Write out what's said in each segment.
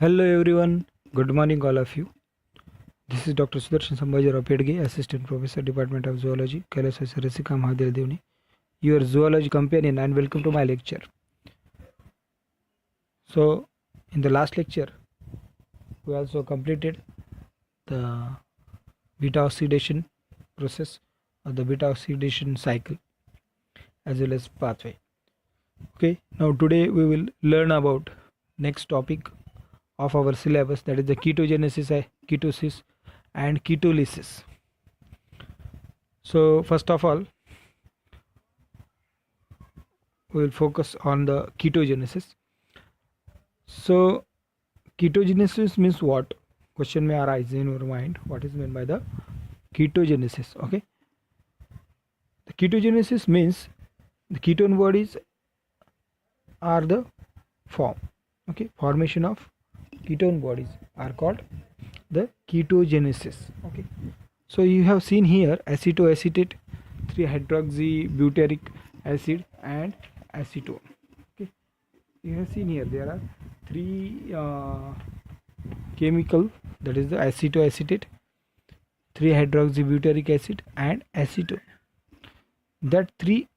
Hello everyone, good morning all of you. This is Dr. Sudarshan Sambhaji Pedge, Assistant Professor, Department of Zoology, Ketosis Rasika Mahadevni, your zoology companion, and welcome to my lecture. So, in the last lecture, we also completed the beta oxidation process or the beta oxidation cycle as well as pathway. Okay, now today we will learn about next topic of our syllabus, that is the ketogenesis, ketosis and ketolysis. So first of all, we will focus on the ketogenesis. So ketogenesis means what? Question may arise in your mind. What is meant by the ketogenesis? Okay, the ketogenesis means the ketone bodies are the form. Okay, formation of ketone bodies are called the ketogenesis. Okay, so you have seen here acetoacetate, 3-hydroxybutyric acid and acetone. Okay, you have seen here there are three chemical, that is the acetoacetate, 3-hydroxybutyric acid and acetone. That three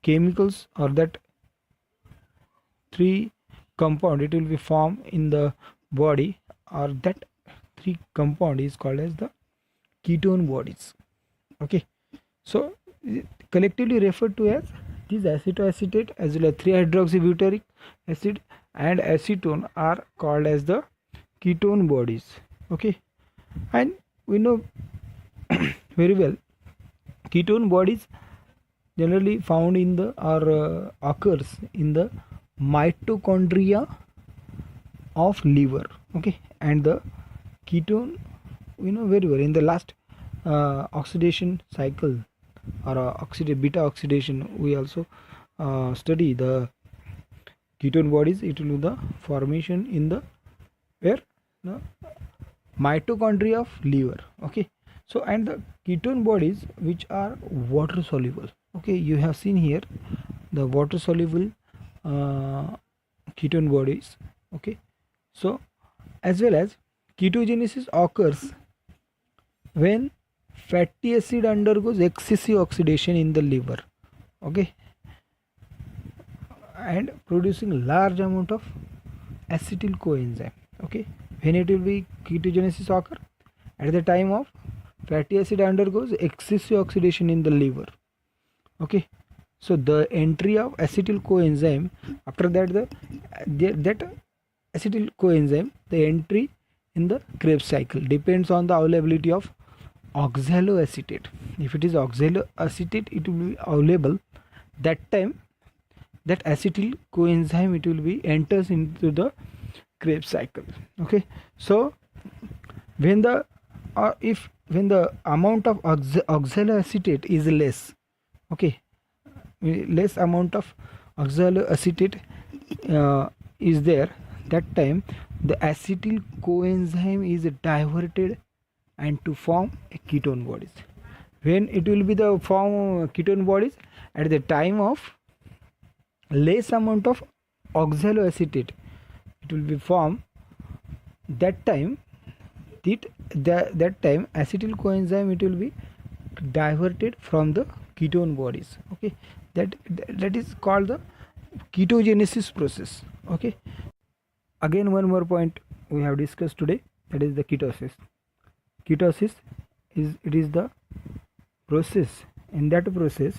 chemicals or that three compound, it will be formed in the body, or that three compound is called as the ketone bodies. Okay, so collectively referred to as these acetoacetate as well as 3-hydroxybutyric acid and acetone are called as the ketone bodies. Okay, and we know very well ketone bodies generally found in the or occurs in the mitochondria of liver. Okay, and the ketone, we know very well in the last oxidation cycle or beta oxidation, we also study the ketone bodies. It will be the formation in the where the mitochondria of liver. Okay, so and the ketone bodies which are water soluble. Okay, you have seen here the water soluble ketone bodies. Okay, so as well as ketogenesis occurs when fatty acid undergoes excessive oxidation in the liver. Okay, and producing large amount of acetyl coenzyme. Okay, when it will be ketogenesis occur at the time of fatty acid undergoes excessive oxidation in the liver. Okay, so the entry of acetyl coenzyme, after that that acetyl coenzyme, the entry in the Krebs cycle depends on the availability of oxaloacetate. If it is oxaloacetate, it will be available. That time that acetyl coenzyme, it will be enters into the Krebs cycle. Okay, so when the when the amount of oxaloacetate is less, okay, less amount of oxaloacetate is there, that time the acetyl coenzyme is diverted and to form a ketone bodies. When it will be the form ketone bodies at the time of less amount of oxaloacetate, it will be formed. That time that time acetyl coenzyme, it will be diverted from the ketone bodies. Okay, that is called the ketogenesis process. Okay, again one more point we have discussed today, that is the ketosis. Ketosis is the process. In that process,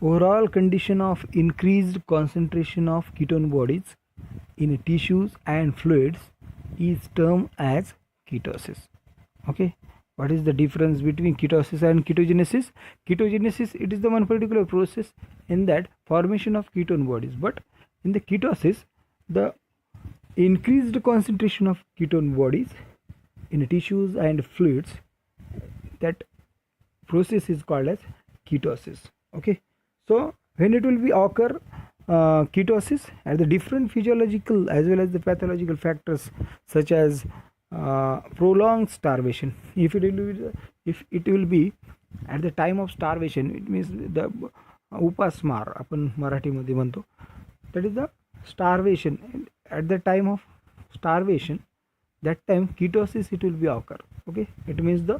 overall condition of increased concentration of ketone bodies in tissues and fluids is termed as ketosis. Okay, what is the difference between ketosis and ketogenesis? Ketogenesis, it is the one particular process in that formation of ketone bodies, but in the ketosis, the increased concentration of ketone bodies in tissues and fluids, that process is called as ketosis. Okay, so when it will be occur ketosis, at the different physiological as well as the pathological factors such as prolonged starvation. If it will be at the time of starvation, it means the उपासमार आपण मराठीमध्ये म्हणतो, that is the starvation. at the time of starvation, that time ketosis it will be occur. Okay, it means the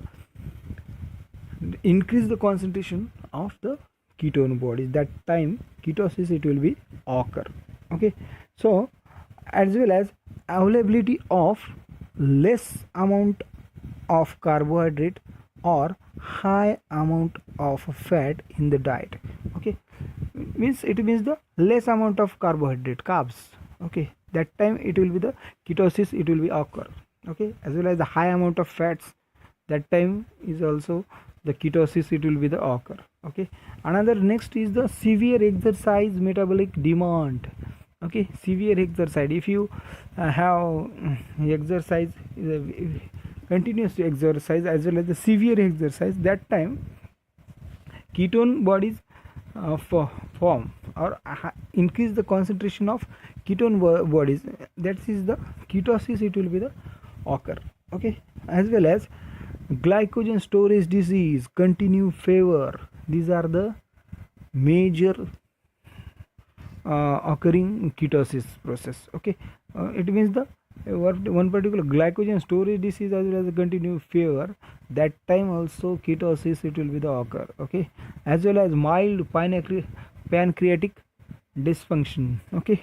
increase the concentration of the ketone bodies, that time ketosis it will be occur. Okay, so as well as availability of less amount of carbohydrate or high amount of fat in the diet. Okay, means it means the less amount of carbohydrate, carbs. Okay, that time it will be the ketosis it will be occur. Okay, as well as the high amount of fats, that time is also the ketosis it will be the occur. Okay, another next is the severe exercise metabolic demand. Okay, severe exercise, if you have exercise, continuous exercise as well as the severe exercise, that time ketone bodies form or increase the concentration of ketone bodies, that is the ketosis it will be the occur. Okay, as well as glycogen storage disease, continue fever, these are the major occurring ketosis process. Okay, it means the one particular glycogen storage disease as well as a continued fever, that time also ketosis it will be the occur. Okay, as well as mild pancreatic dysfunction. Okay,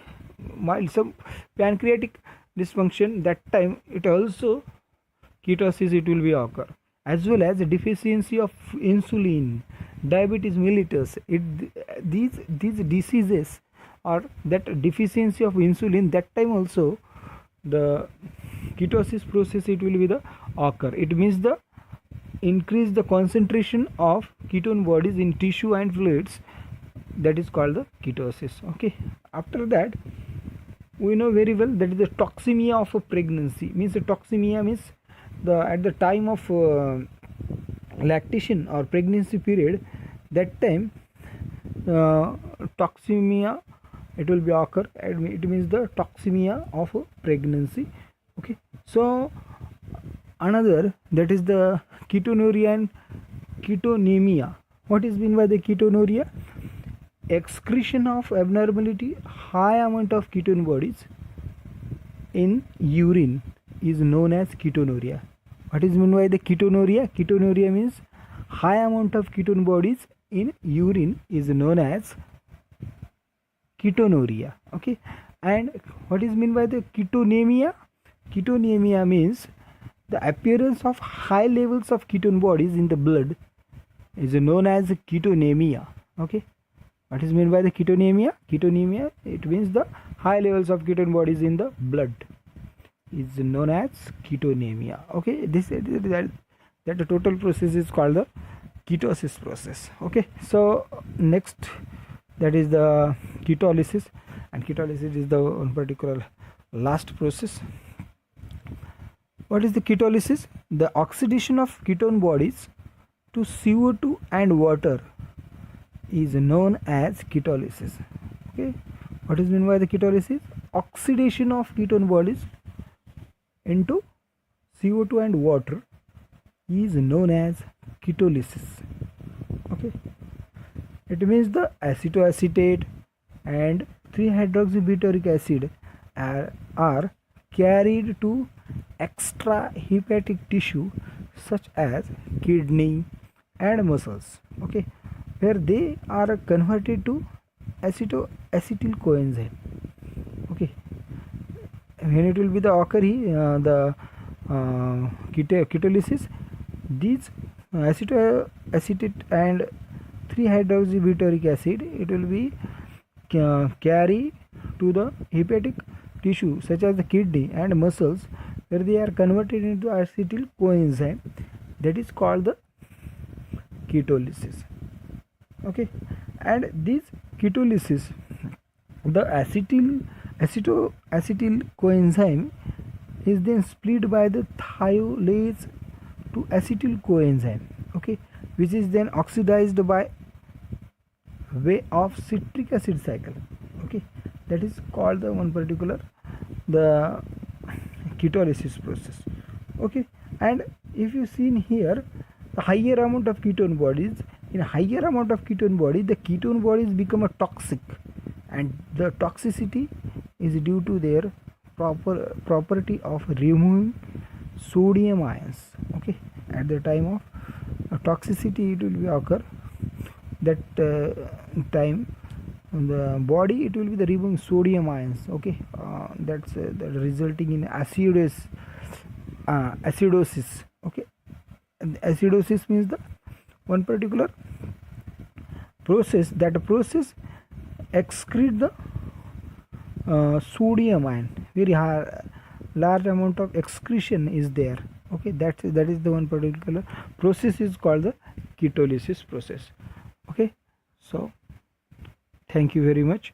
mild some pancreatic dysfunction, that time it also ketosis it will be occur. As well as deficiency of insulin, diabetes mellitus, these diseases or that deficiency of insulin, that time also the ketosis process it will be the occur. It means the increase the concentration of ketone bodies in tissue and fluids, that is called the ketosis. Okay, after that we know very well that is the toxemia of a pregnancy. Means the toxemia means the at the time of lactation or pregnancy period, that time toxemia it will be occur, and it means the toxemia of a pregnancy. Okay, so another, that is the ketonuria and ketonemia. What is mean by the ketonuria? Excretion of abnormality high amount of ketone bodies in urine is known as ketonuria. What is mean by the ketonuria? Ketonuria means high amount of ketone bodies in urine is known as ketonuria. Okay, and what is mean by the ketonemia? Ketonemia means the appearance of high levels of ketone bodies in the blood is known as ketonemia. Okay, what is mean by the ketonemia? Ketonemia, it means the high levels of ketone bodies in the blood is known as ketonemia. Okay, this that the total process is called the ketosis process. Okay, so next, that is the ketolysis, and ketolysis is the one particular last process. What is the ketolysis? The oxidation of ketone bodies to CO2 and water is known as ketolysis. Okay, what is meant by the ketolysis? Oxidation of ketone bodies into CO2 and water is known as ketolysis. Okay, it means the acetoacetate and 3-hydroxybutyric acid are carried to extrahepatic tissue such as kidney and muscles. Okay, where they are converted to acetyl coenzyme. Okay, when it will be the occur the ketolysis, these acetate and 3-hydroxybutyric acid it will be carry to the hepatic tissue such as the kidney and muscles, where they are converted into acetyl coenzyme, that is called the ketolysis. Okay, and this ketolysis, the acetyl coenzyme is then split by the thiolase to acetyl coenzyme. Okay, which is then oxidized by way of citric acid cycle. Okay, that is called the one particular the ketolysis process. Okay, and if you see in here, the higher amount of ketone bodies, in higher amount of ketone body, the ketone bodies become a toxic, and the toxicity is due to their property of removing sodium ions. Okay, at the time of toxicity it will be occur, that time the body it will be the removing sodium ions. Okay, that's that resulting in acidosis. Okay, and acidosis means the one particular process, that process excrete the sodium ion, very high, large amount of excretion is there. Okay, that is the one particular process is called the ketolysis process. Okay, so thank you very much.